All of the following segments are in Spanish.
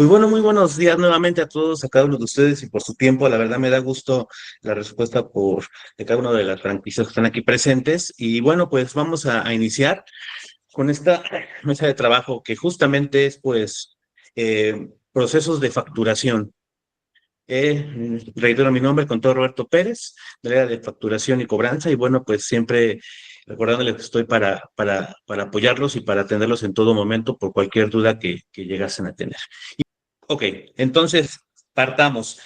Pues bueno, muy buenos días nuevamente a todos, a cada uno de ustedes y por su tiempo. La verdad me da gusto la respuesta de cada una de las franquicias que están aquí presentes. Y bueno, pues vamos a iniciar con esta mesa de trabajo que justamente es procesos de facturación. Reitero mi nombre, Contador Roberto Pérez, del área de facturación y cobranza. Y bueno, pues siempre recordándoles que estoy para apoyarlos y para atenderlos en todo momento por cualquier duda que llegasen a tener. Ok, entonces partamos.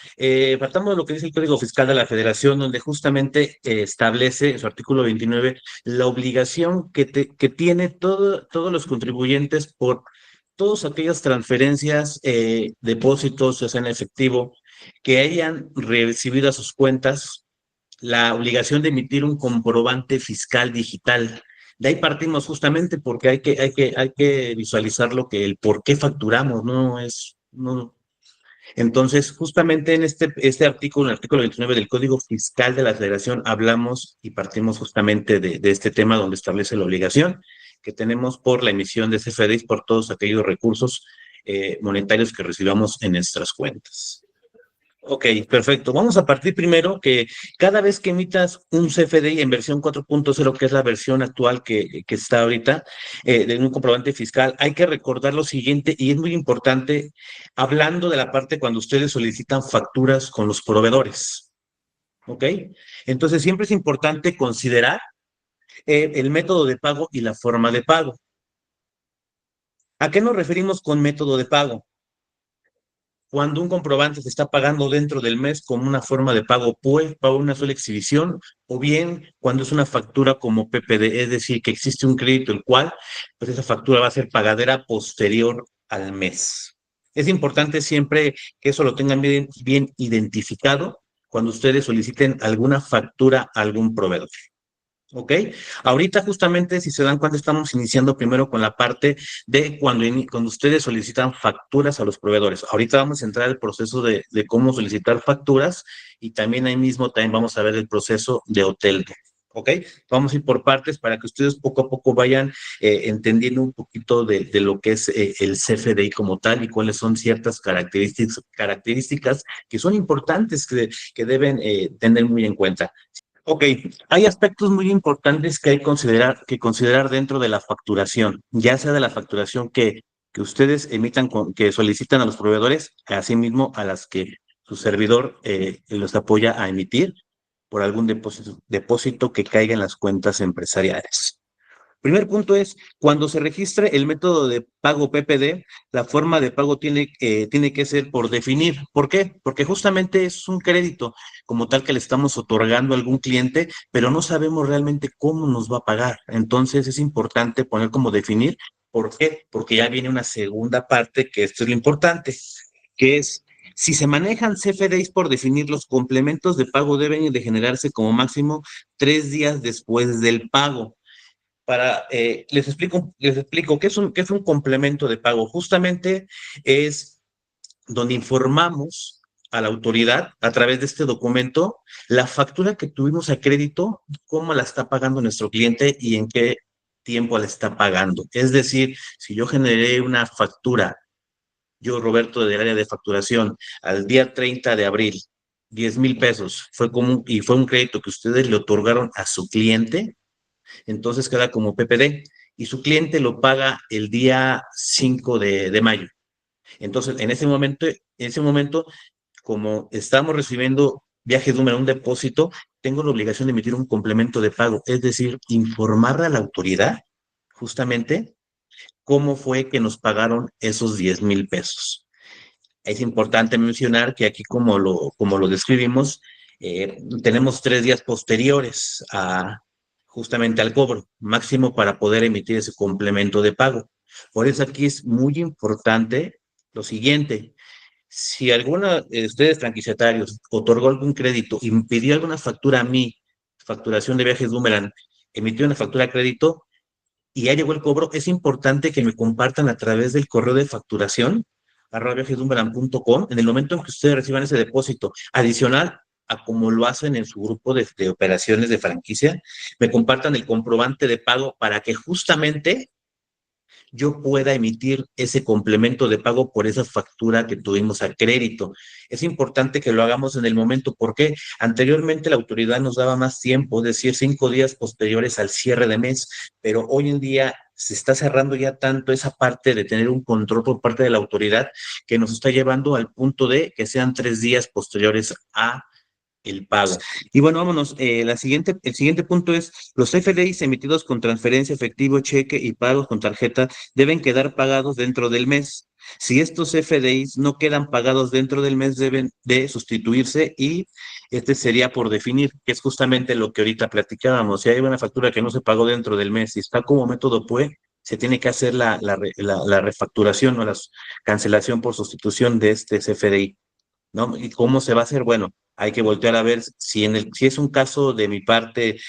Partamos de lo que dice el Código Fiscal de la Federación, donde justamente establece en su artículo 29 la obligación que tiene todos los contribuyentes por todas aquellas transferencias, depósitos, ya sea en efectivo, que hayan recibido a sus cuentas, la obligación de emitir un comprobante fiscal digital. De ahí partimos justamente porque hay que visualizar lo que el por qué facturamos, no es, no. Entonces, justamente en este artículo, en el artículo 29 del Código Fiscal de la Federación, hablamos y partimos justamente de este tema donde establece la obligación que tenemos por la emisión de CFDIs por todos aquellos recursos monetarios que recibamos en nuestras cuentas. Ok, perfecto. Vamos a partir primero que cada vez que emitas un CFDI en versión 4.0, que es la versión actual que está ahorita, de un comprobante fiscal, hay que recordar lo siguiente, y es muy importante, hablando de la parte cuando ustedes solicitan facturas con los proveedores. ¿Ok? Entonces, siempre es importante considerar el método de pago y la forma de pago. ¿A qué nos referimos con método de pago? Cuando un comprobante se está pagando dentro del mes como una forma de pago PUE, pago una sola exhibición, o bien cuando es una factura como PPD, es decir, que existe un crédito el cual, pues esa factura va a ser pagadera posterior al mes. Es importante siempre que eso lo tengan bien identificado cuando ustedes soliciten alguna factura a algún proveedor. ¿Ok? Ahorita justamente, si se dan cuenta, estamos iniciando primero con la parte de cuando ustedes solicitan facturas a los proveedores. Ahorita vamos a entrar al proceso de cómo solicitar facturas y también ahí mismo también vamos a ver el proceso de hotel. ¿Ok? Vamos a ir por partes para que ustedes poco a poco vayan entendiendo un poquito de lo que es el CFDI como tal y cuáles son ciertas características que son importantes que deben tener muy en cuenta. Ok, hay aspectos muy importantes que hay que considerar dentro de la facturación, ya sea de la facturación que ustedes emitan, que solicitan a los proveedores, asimismo a las que su servidor los apoya a emitir por algún depósito que caiga en las cuentas empresariales. Primer punto es, cuando se registre el método de pago PPD, la forma de pago tiene que ser por definir. ¿Por qué? Porque justamente es un crédito como tal que le estamos otorgando a algún cliente, pero no sabemos realmente cómo nos va a pagar. Entonces es importante poner como definir. ¿Por qué? Porque ya viene una segunda parte, que esto es lo importante, que es si se manejan CFDIs por definir, los complementos de pago deben de generarse como máximo 3 días después del pago. Les explico qué es un complemento de pago. Justamente es donde informamos a la autoridad a través de este documento la factura que tuvimos a crédito, cómo la está pagando nuestro cliente y en qué tiempo la está pagando. Es decir, si yo generé una factura, yo, Roberto, del área de facturación, al día 30 de abril, 10,000 pesos, y fue un crédito que ustedes le otorgaron a su cliente, entonces queda como PPD y su cliente lo paga el día 5 de mayo. Entonces, en ese momento, como estamos recibiendo viaje número un depósito, tengo la obligación de emitir un complemento de pago, es decir, informar a la autoridad justamente cómo fue que nos pagaron esos 10,000 pesos. Es importante mencionar que aquí, como lo describimos, tenemos 3 días posteriores justamente al cobro máximo para poder emitir ese complemento de pago. Por eso aquí es muy importante lo siguiente. Si alguna de ustedes franquiciatarios otorgó algún crédito y me pidió alguna factura a mí, facturación de viajes Boomerang, emitió una factura de crédito y ya llegó el cobro, es importante que me compartan a través del correo de facturación @viajesboomerang.com en el momento en que ustedes reciban ese depósito. Adicional a como lo hacen en su grupo de operaciones de franquicia, me compartan el comprobante de pago para que justamente yo pueda emitir ese complemento de pago por esa factura que tuvimos a crédito. Es importante que lo hagamos en el momento porque anteriormente la autoridad nos daba más tiempo, es decir, 5 días posteriores al cierre de mes, pero hoy en día se está cerrando ya tanto esa parte de tener un control por parte de la autoridad que nos está llevando al punto de que sean 3 días posteriores a el pago. Y bueno, vámonos. El siguiente punto es, los FDIs emitidos con transferencia, efectivo, cheque y pagos con tarjeta deben quedar pagados dentro del mes. Si estos FDIs no quedan pagados dentro del mes, deben de sustituirse y este sería por definir, que es justamente lo que ahorita platicábamos. Si hay una factura que no se pagó dentro del mes y está como método PUE, se tiene que hacer la refacturación o la cancelación por sustitución de este CFDI. ¿No? ¿Y cómo se va a hacer? Bueno, hay que voltear a ver si es un caso de mi parte,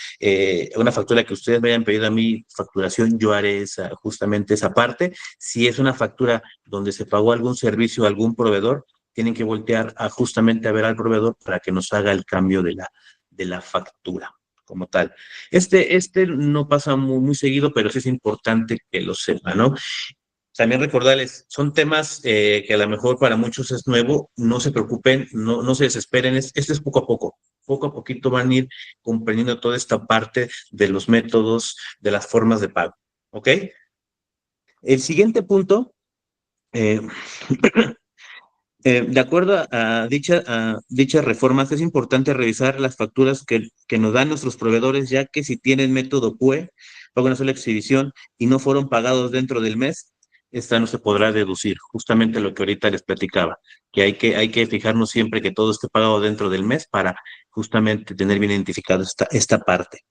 una factura que ustedes me hayan pedido a mí, facturación, yo haré justamente esa parte. Si es una factura donde se pagó algún servicio a algún proveedor, tienen que voltear justamente a ver al proveedor para que nos haga el cambio de la factura como tal. Este no pasa muy seguido, pero sí es importante que lo sepa, ¿no? También recordarles, son temas que a lo mejor para muchos es nuevo, no se preocupen, no se desesperen, esto es poco a poquito van a ir comprendiendo toda esta parte de los métodos, de las formas de pago, ¿ok? El siguiente punto, eh, de acuerdo a dichas reformas, es importante revisar las facturas que nos dan nuestros proveedores, ya que si tienen método PUE, pago una sola exhibición, y no fueron pagados dentro del mes, esta no se podrá deducir. Justamente lo que ahorita les platicaba, que hay que fijarnos siempre que todo esté pagado dentro del mes para justamente tener bien identificado esta parte.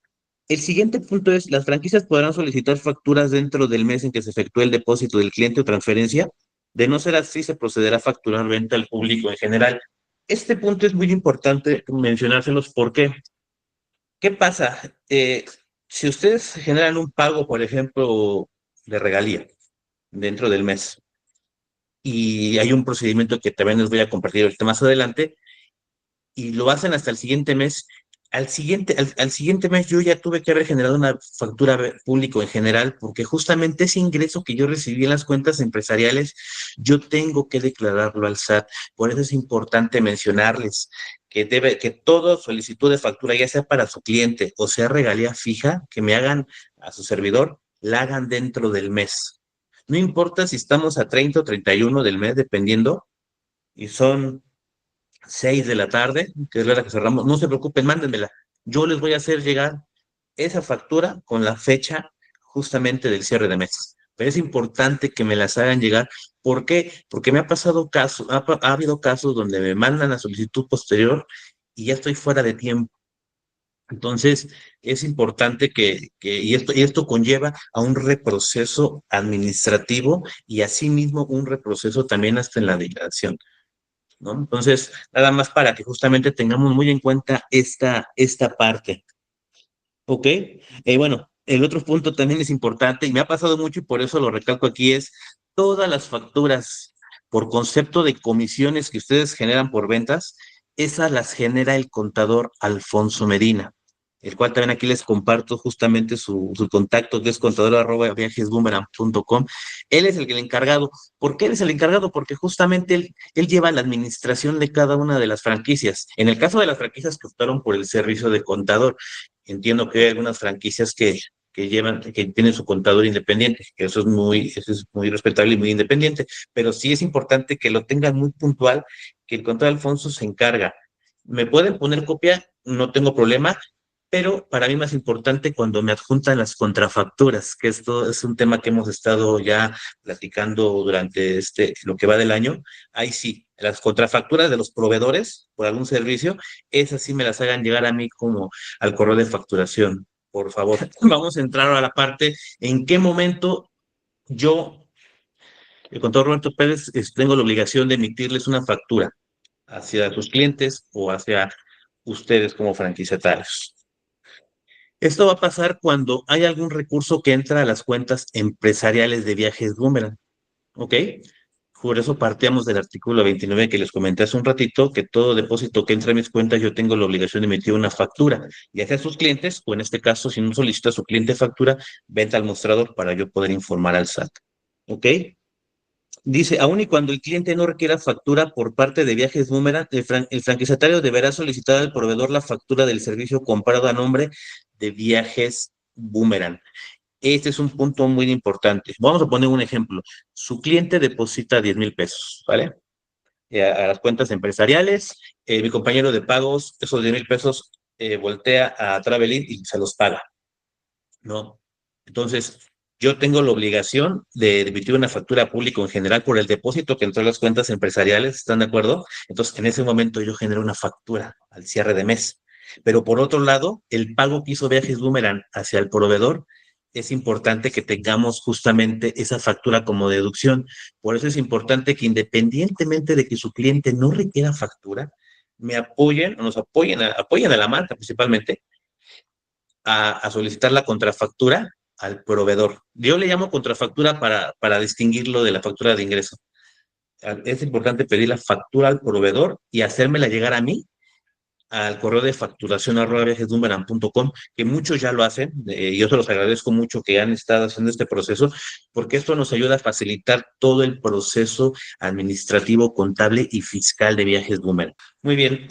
El siguiente punto es, las franquicias podrán solicitar facturas dentro del mes en que se efectúe el depósito del cliente o transferencia. De no ser así, se procederá a facturar venta al público en general. Este punto es muy importante mencionárselos porque, ¿qué pasa? Si ustedes generan un pago, por ejemplo, de regalía dentro del mes y hay un procedimiento que también les voy a compartir ahorita más adelante, y lo hacen hasta el siguiente mes. Al siguiente mes yo ya tuve que haber generado una factura público en general, porque justamente ese ingreso que yo recibí en las cuentas empresariales, yo tengo que declararlo al SAT. Por eso es importante mencionarles que toda solicitud de factura, ya sea para su cliente o sea regalía fija, que me hagan a su servidor, la hagan dentro del mes. No importa si estamos a 30 o 31 del mes, dependiendo, y son 6 de la tarde, que es la hora que cerramos, no se preocupen, mándenmela. Yo les voy a hacer llegar esa factura con la fecha justamente del cierre de mes. Pero es importante que me las hagan llegar. ¿Por qué? Porque me ha pasado casos, ha habido casos donde me mandan la solicitud posterior y ya estoy fuera de tiempo. Entonces, es importante y esto conlleva a un reproceso administrativo y asimismo un reproceso también hasta en la declaración. ¿No? Entonces, nada más para que justamente tengamos muy en cuenta esta parte. ¿Ok? Bueno, el otro punto también es importante y me ha pasado mucho y por eso lo recalco aquí es todas las facturas por concepto de comisiones que ustedes generan por ventas, esas las genera el contador Alfonso Medina, el cual también aquí les comparto justamente su contacto, que es contador@viajesboomerang.com. Él es el encargado. ¿Por qué él es el encargado? Porque justamente él lleva la administración de cada una de las franquicias. En el caso de las franquicias que optaron por el servicio de contador, entiendo que hay algunas franquicias que tienen su contador independiente, que eso es muy respetable y muy independiente, pero sí es importante que lo tengan muy puntual, que el contador Alfonso se encarga. Me pueden poner copia, no tengo problema, pero para mí más importante cuando me adjuntan las contrafacturas, que esto es un tema que hemos estado ya platicando durante lo que va del año. Ahí sí, las contrafacturas de los proveedores por algún servicio, esas sí me las hagan llegar a mí como al correo de facturación, por favor. Vamos a entrar a la parte en qué momento yo, el contador Roberto Pérez, tengo la obligación de emitirles una factura hacia sus clientes o hacia ustedes como franquiciatarios. Esto va a pasar cuando hay algún recurso que entra a las cuentas empresariales de Viajes Boomerang, ¿ok? Por eso partíamos del artículo 29 que les comenté hace un ratito, que todo depósito que entra a mis cuentas yo tengo la obligación de emitir una factura, ya sea a sus clientes, o en este caso, si no solicita a su cliente factura, venta al mostrador para yo poder informar al SAT. ¿ok? Dice, aun y cuando el cliente no requiera factura por parte de Viajes Boomerang, el franquiciatario deberá solicitar al proveedor la factura del servicio comprado a nombre de Viajes Boomerang. Este es un punto muy importante. Vamos a poner un ejemplo. Su cliente deposita 10,000 pesos, ¿vale? A las cuentas empresariales. Mi compañero de pagos, esos 10,000 pesos, voltea a Travelin y se los paga, ¿no? Entonces, yo tengo la obligación de emitir una factura pública en general por el depósito que entró a las cuentas empresariales, ¿están de acuerdo? Entonces, en ese momento yo genero una factura al cierre de mes. Pero por otro lado, el pago que hizo Viajes Boomerang hacia el proveedor, es importante que tengamos justamente esa factura como deducción. Por eso es importante que independientemente de que su cliente no requiera factura, me apoyen, o nos apoyen a la marca principalmente, a solicitar la contrafactura al proveedor. Yo le llamo contrafactura para distinguirlo de la factura de ingreso. Es importante pedir la factura al proveedor y hacérmela llegar a mí al correo de facturación@viajesboomerang.com, que muchos ya lo hacen, y yo se los agradezco mucho que han estado haciendo este proceso, porque esto nos ayuda a facilitar todo el proceso administrativo, contable y fiscal de Viajes Boomerang. Muy bien.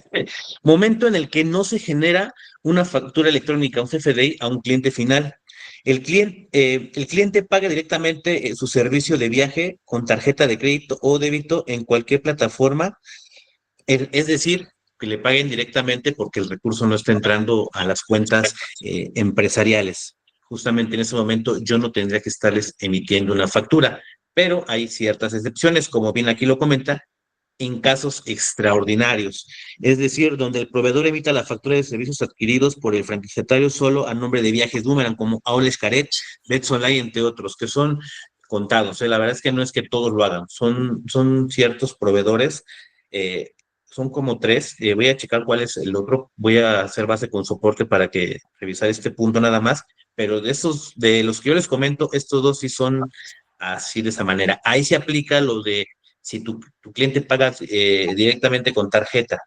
Momento en el que no se genera una factura electrónica, un CFDI, a un cliente final. El cliente paga directamente su servicio de viaje con tarjeta de crédito o débito en cualquier plataforma, es decir, que le paguen directamente porque el recurso no está entrando a las cuentas empresariales. Justamente en ese momento yo no tendría que estarles emitiendo una factura, pero hay ciertas excepciones, como bien aquí lo comenta, en casos extraordinarios, es decir, donde el proveedor emita la factura de servicios adquiridos por el franquiciatario solo a nombre de Viajes Boomerang, como Aul Xcaret, Bets Online, entre otros, que son contados. La verdad es que no es que todos lo hagan, son ciertos proveedores, eh, son como tres. Voy a checar cuál es el otro, voy a hacer base con soporte para que revisar este punto nada más, pero de esos, de los que yo les comento, estos dos sí son así de esa manera. Ahí se aplica lo de si tu cliente paga directamente con tarjeta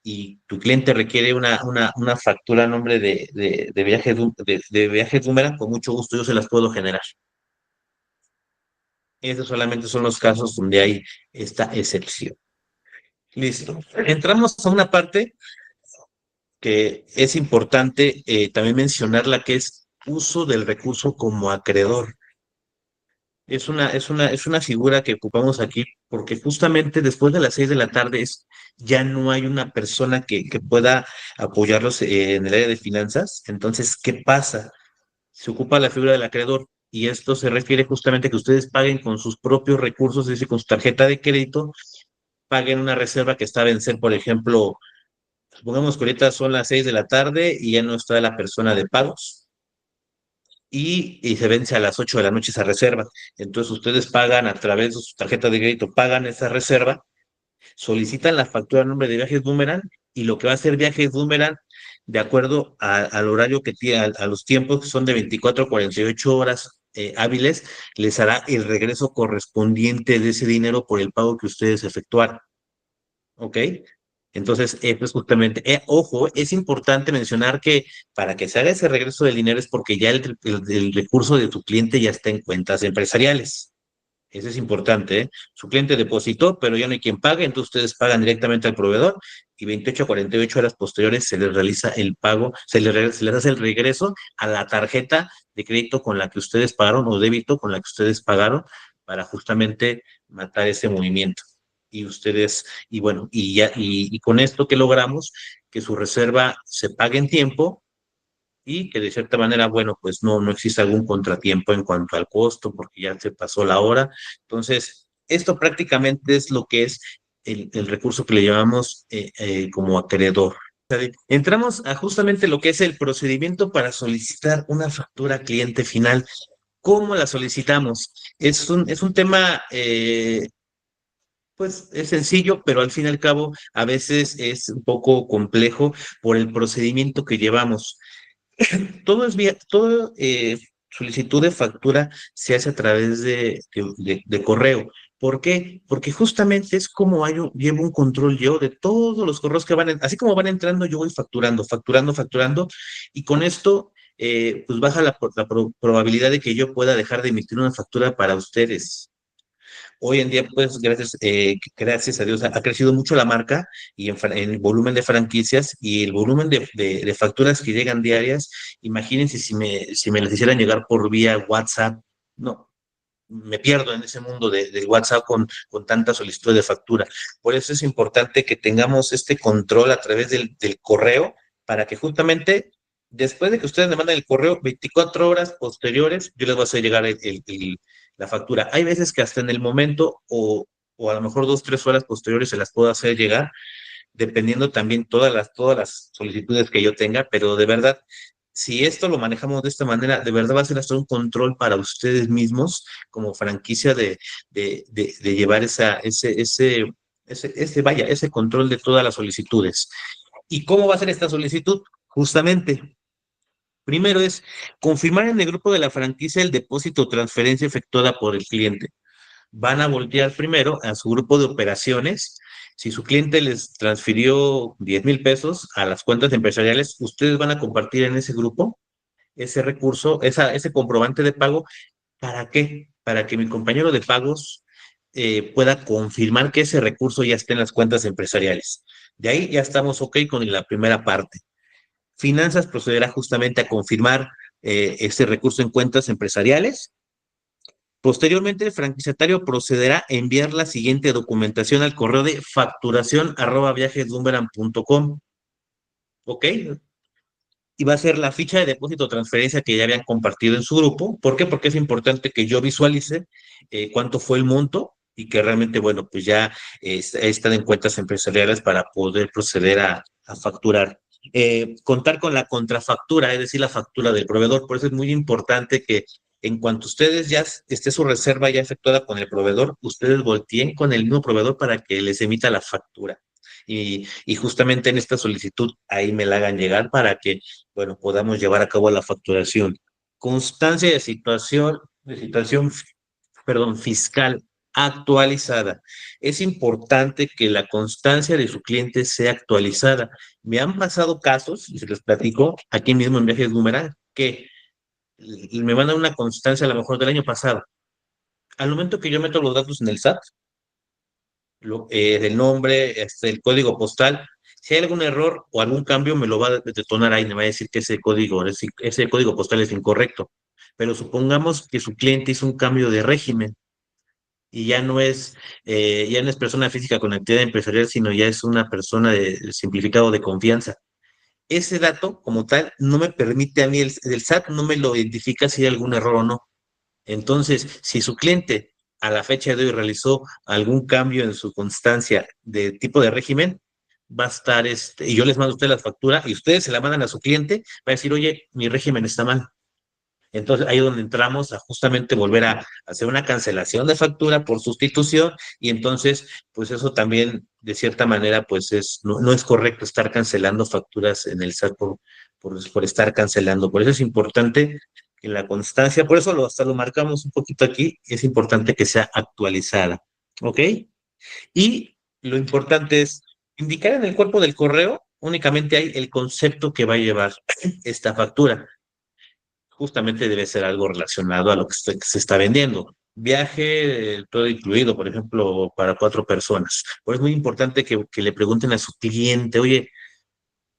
y tu cliente requiere una factura a nombre de viajes Boomerang, con mucho gusto yo se las puedo generar. Esos solamente son los casos donde hay esta excepción. Listo. Entramos a una parte que es importante también mencionar, la que es uso del recurso como acreedor. Es una figura que ocupamos aquí porque justamente después de las 6 de la tarde ya no hay una persona que pueda apoyarlos en el área de finanzas. Entonces, ¿qué pasa? Se ocupa la figura del acreedor, y esto se refiere justamente a que ustedes paguen con sus propios recursos, es decir, con su tarjeta de crédito, paguen una reserva que está a vencer, por ejemplo, supongamos que ahorita son las 6 de la tarde y ya no está la persona de pagos y se vence a las 8 de la noche esa reserva. Entonces ustedes pagan a través de su tarjeta de crédito, pagan esa reserva, solicitan la factura a nombre de Viajes Boomerang, y lo que va a hacer Viajes Boomerang, de acuerdo al horario que tiene, a los tiempos que son de 24 a 48 horas hábiles, les hará el regreso correspondiente de ese dinero por el pago que ustedes efectuaron. ¿Ok? Entonces, esto es justamente, ojo, es importante mencionar que para que se haga ese regreso del dinero es porque ya el recurso de tu cliente ya está en cuentas empresariales. Eso es importante, ¿eh? Su cliente depositó, pero ya no hay quien pague, entonces ustedes pagan directamente al proveedor y 28 a 48 horas posteriores se les realiza el pago, se les hace el regreso a la tarjeta de crédito con la que ustedes pagaron, o débito con la que ustedes pagaron, para justamente matar ese movimiento. Y ustedes, y bueno, y con esto que logramos, que su reserva se pague en tiempo y que de cierta manera, bueno, pues no existe algún contratiempo en cuanto al costo, porque ya se pasó la hora. Entonces, esto prácticamente es lo que es el recurso que le llamamos como acreedor. Entramos a justamente lo que es el procedimiento para solicitar una factura cliente final. ¿Cómo la solicitamos? Es un tema, pues es sencillo, pero al fin y al cabo a veces es un poco complejo por el procedimiento que llevamos. Todo es vía, todo solicitud de factura se hace a través de correo. ¿Por qué? Porque justamente es como llevo un control yo de todos los correos que así como van entrando, yo voy facturando, facturando, facturando, y con esto, pues baja la probabilidad de que yo pueda dejar de emitir una factura para ustedes. Hoy en día, pues, gracias a Dios, ha crecido mucho la marca y en el volumen de franquicias y el volumen de facturas que llegan diarias. Imagínense si me las hicieran llegar por vía WhatsApp. No, me pierdo en ese mundo del WhatsApp con tanta solicitud de factura. Por eso es importante que tengamos este control a través del correo para que justamente después de que ustedes me manden el correo, 24 horas posteriores, yo les voy a hacer llegar la factura. Hay veces que hasta en el momento o a lo mejor 2, 3 horas posteriores se las puedo hacer llegar, dependiendo también todas las solicitudes que yo tenga, pero de verdad, si esto lo manejamos de esta manera, de verdad va a ser hasta un control para ustedes mismos como franquicia de llevar ese control de todas las solicitudes. ¿Y cómo va a ser esta solicitud? Justamente, primero es confirmar en el grupo de la franquicia el depósito o transferencia efectuada por el cliente. Van a voltear primero a su grupo de operaciones. Si su cliente les transfirió 10,000 pesos a las cuentas empresariales, ustedes van a compartir en ese grupo ese recurso, ese comprobante de pago. ¿Para qué? Para que mi compañero de pagos pueda confirmar que ese recurso ya está en las cuentas empresariales. De ahí ya estamos ok con la primera parte. Finanzas procederá justamente a confirmar ese recurso en cuentas empresariales. Posteriormente, el franquiciatario procederá a enviar la siguiente documentación al correo de facturación@viajesboomerang.com. ¿Ok? Y va a ser la ficha de depósito o transferencia que ya habían compartido en su grupo. ¿Por qué? Porque es importante que yo visualice cuánto fue el monto y que realmente, bueno, pues ya están en cuentas empresariales para poder proceder a facturar. Contar con la contrafactura, es decir, la factura del proveedor. Por eso es muy importante que en cuanto ustedes ya esté su reserva ya efectuada con el proveedor, ustedes volteen con el mismo proveedor para que les emita la factura. Y justamente en esta solicitud ahí me la hagan llegar para que, bueno, podamos llevar a cabo la facturación. Constancia de situación, perdón, fiscal actualizada. Es importante que la constancia de su cliente sea actualizada. Me han pasado casos, y se los platico, aquí mismo en Viajes Boomerang, que me van a dar una constancia a lo mejor del año pasado. Al momento que yo meto los datos en el SAT, del nombre, el código postal. Si hay algún error o algún cambio, me lo va a detonar ahí, me va a decir que ese código postal es incorrecto. Pero supongamos que su cliente hizo un cambio de régimen y ya no es persona física con actividad empresarial, sino ya es una persona de simplificado de confianza. Ese dato, como tal, no me permite a mí, el SAT no me lo identifica si hay algún error o no. Entonces, si su cliente a la fecha de hoy realizó algún cambio en su constancia de tipo de régimen, va a estar, y yo les mando a ustedes la factura y ustedes se la mandan a su cliente, va a decir, oye, mi régimen está mal. Entonces, ahí es donde entramos a justamente volver a hacer una cancelación de factura por sustitución y entonces, pues eso también, de cierta manera, pues no es correcto estar cancelando facturas en el SAT por estar cancelando. Por eso es importante que la constancia, por eso hasta lo marcamos un poquito aquí, es importante que sea actualizada. ¿Ok? Y lo importante es indicar en el cuerpo del correo únicamente hay el concepto que va a llevar esta factura. Justamente debe ser algo relacionado a lo que se está vendiendo. Viaje, todo incluido, por ejemplo, para 4 personas. Pues es muy importante que le pregunten a su cliente, oye,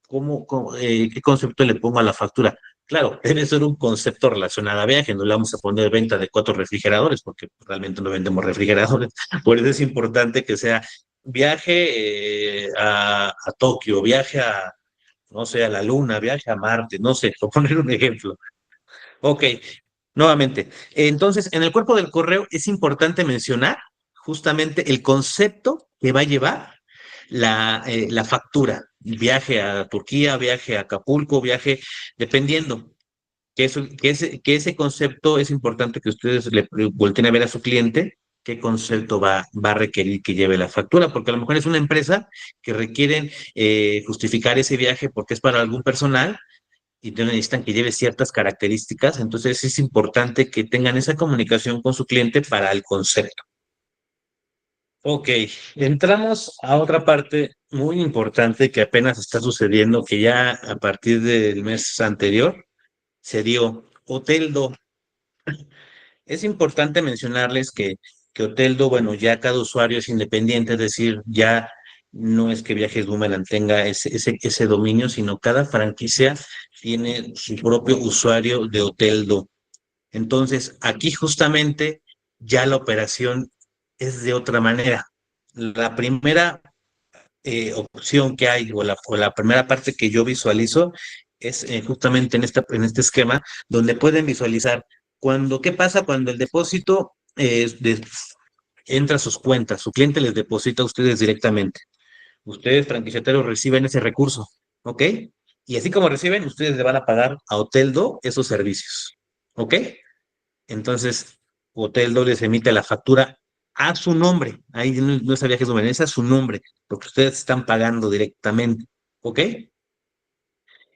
¿qué concepto le pongo a la factura? Claro, debe ser un concepto relacionado a viaje, no le vamos a poner venta de 4 refrigeradores, porque realmente no vendemos refrigeradores. Por eso es importante que sea viaje a Tokio, viaje no sé, a la Luna, viaje a Marte, no sé, por poner un ejemplo. Ok, nuevamente. Entonces, en el cuerpo del correo es importante mencionar justamente el concepto que va a llevar la factura. Viaje a Turquía, viaje a Acapulco, dependiendo. Que ese concepto es importante que ustedes le volteen a ver a su cliente qué concepto va a requerir que lleve la factura, porque a lo mejor es una empresa que requieren justificar ese viaje porque es para algún personal y necesitan que lleve ciertas características, entonces es importante que tengan esa comunicación con su cliente para el concepto. Ok, entramos a otra parte muy importante que apenas está sucediendo, que ya a partir del mes anterior se dio Hotel Do. Es importante mencionarles que que Oteldo, bueno, ya cada usuario es independiente, es decir, ya no es que Viajes Boomerang tenga ese dominio, sino cada franquicia tiene su propio usuario de Oteldo. Entonces, aquí justamente ya la operación es de otra manera. La primera opción que hay o la primera parte que yo visualizo es justamente en este esquema donde pueden visualizar qué pasa cuando el depósito entra a sus cuentas, su cliente les deposita a ustedes directamente. Ustedes, franquiciatarios, reciben ese recurso, ¿ok? Y así como reciben, ustedes le van a pagar a Oteldo esos servicios, ¿ok? Entonces, Oteldo les emite la factura a su nombre. Ahí no sabía que es a su nombre, porque ustedes están pagando directamente, ¿ok?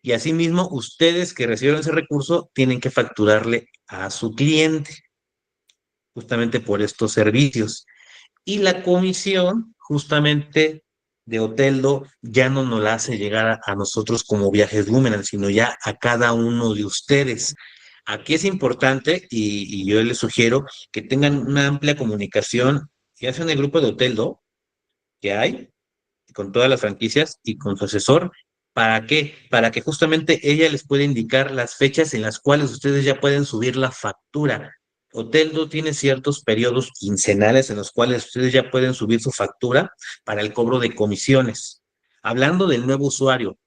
Y asimismo, ustedes que recibieron ese recurso tienen que facturarle a su cliente, justamente por estos servicios. Y la comisión, justamente, de Oteldo ya no nos la hace llegar a nosotros como Viajes Boomerang, sino ya a cada uno de ustedes. Aquí es importante y yo les sugiero que tengan una amplia comunicación, ya sea en el grupo de Oteldo que hay, con todas las franquicias y con su asesor. ¿Para qué? Para que justamente ella les pueda indicar las fechas en las cuales ustedes ya pueden subir la factura. Oteldo tiene ciertos periodos quincenales en los cuales ustedes ya pueden subir su factura para el cobro de comisiones. Hablando del nuevo usuario,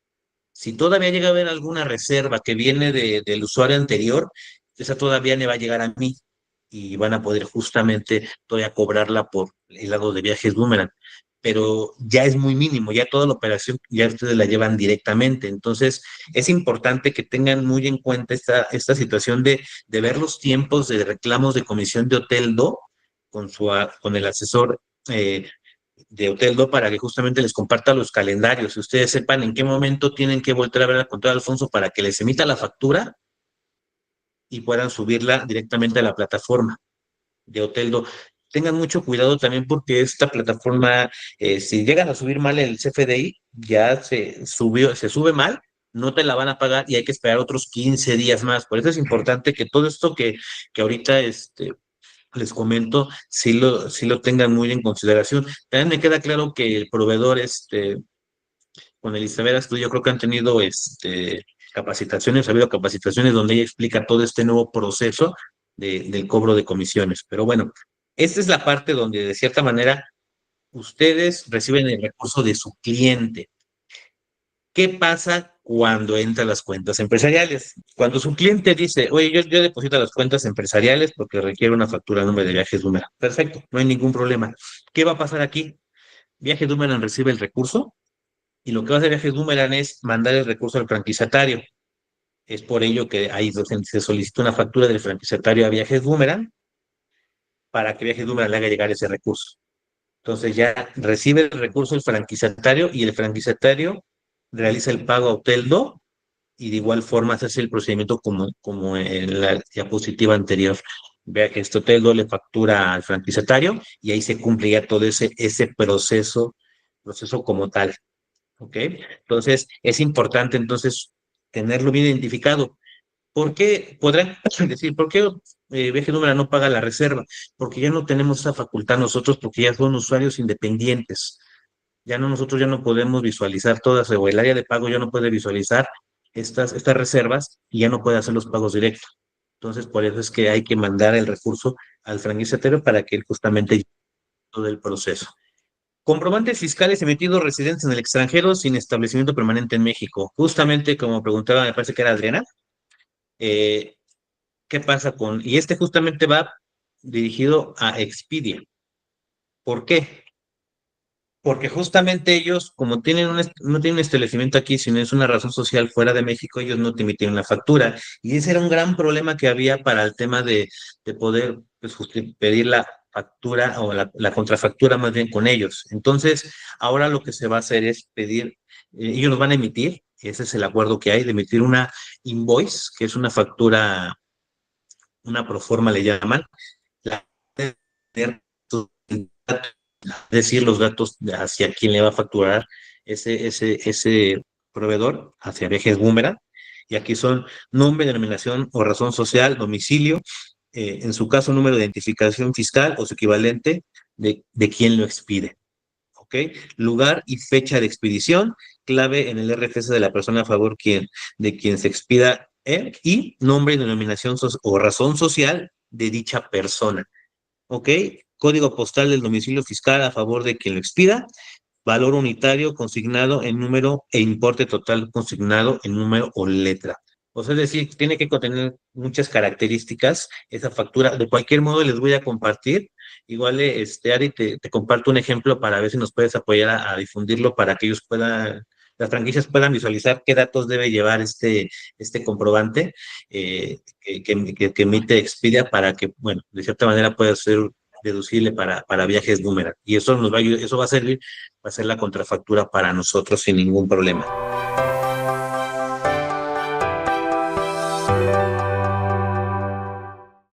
si todavía llega a haber alguna reserva que viene del usuario anterior, esa todavía me va a llegar a mí y van a poder justamente todavía cobrarla por el lado de Viajes Boomerang. Pero ya es muy mínimo, ya toda la operación ya ustedes la llevan directamente. Entonces, es importante que tengan muy en cuenta esta situación de ver los tiempos de reclamos de comisión de Oteldo con el asesor de Oteldo para que justamente les comparta los calendarios y ustedes sepan en qué momento tienen que volver a ver al contador Alfonso para que les emita la factura y puedan subirla directamente a la plataforma de Oteldo. Tengan mucho cuidado también porque esta plataforma, si llegan a subir mal el CFDI, ya se sube mal, no te la van a pagar y hay que esperar otros 15 días más. Por eso es importante que todo esto que ahorita les comento, sí lo tengan muy en consideración. También me queda claro que el proveedor, con el Istaveras, tú yo creo que han tenido capacitaciones, ha habido capacitaciones donde ella explica todo este nuevo proceso del cobro de comisiones. Pero bueno, esta es la parte donde de cierta manera ustedes reciben el recurso de su cliente. ¿Qué pasa cuando entran las cuentas empresariales? Cuando su cliente dice, oye, yo deposito las cuentas empresariales porque requiere una factura a nombre de Viajes Boomerang. Perfecto, no hay ningún problema. ¿Qué va a pasar aquí? Viajes Boomerang recibe el recurso y lo que va a hacer Viajes Boomerang es mandar el recurso al franquiciatario. Es por ello que ahí se solicita una factura del franquiciatario a Viajes Boomerang para que Viajes Boomerang le haga llegar ese recurso. Entonces ya recibe el recurso el franquiciatario y el franquiciatario realiza el pago a Oteldo y de igual forma se hace el procedimiento como en la diapositiva anterior. Vea que este Oteldo le factura al franquiciatario y ahí se cumple ya todo ese proceso como tal. ¿Ok? Entonces, es importante entonces tenerlo bien identificado. ¿Por qué? Podrán decir, ¿por qué Viaje Número no paga la reserva? Porque ya no tenemos esa facultad nosotros, porque ya son usuarios independientes. Nosotros ya no podemos visualizar todas, o el área de pago ya no puede visualizar estas reservas y ya no puede hacer los pagos directos. Entonces, por eso es que hay que mandar el recurso al franquiciatario para que él justamente lleve todo el proceso. Comprobantes fiscales emitidos residentes en el extranjero sin establecimiento permanente en México. Justamente como preguntaba, me parece que era Adriana, eh, ¿qué pasa con...? Y justamente va dirigido a Expedia. ¿Por qué? Porque justamente ellos, como no tienen un establecimiento aquí, sino es una razón social fuera de México, ellos no te emiten la factura. Y ese era un gran problema que había para el tema de poder pues, pedir la factura o la contrafactura más bien con ellos. Entonces, ahora lo que se va a hacer es pedir, ellos nos van a emitir, ese es el acuerdo que hay, de emitir una invoice, que es una factura, una proforma le llaman, la decir los datos hacia quién le va a facturar ese proveedor, hacia Viajes Boomerang. Y aquí son nombre, denominación o razón social, domicilio, en su caso, número de identificación fiscal o su equivalente de quien lo expide. ¿Ok? Lugar y fecha de expedición, clave en el RFC de la persona a favor de quien se expida y nombre y denominación o razón social de dicha persona. ¿Ok? Código postal del domicilio fiscal a favor de quien lo expida, valor unitario consignado en número e importe total consignado en número o letra. O sea, es decir, tiene que contener muchas características esa factura. De cualquier modo, les voy a compartir. Igual, Ari, te comparto un ejemplo para ver si nos puedes apoyar a difundirlo para que ellos puedan, las franquicias puedan visualizar qué datos debe llevar este comprobante que emite Expedia para que, bueno, de cierta manera pueda ser deducible para viajes Boomerang. Y eso nos va a ayudar, eso va a servir, va a ser la contrafactura para nosotros sin ningún problema.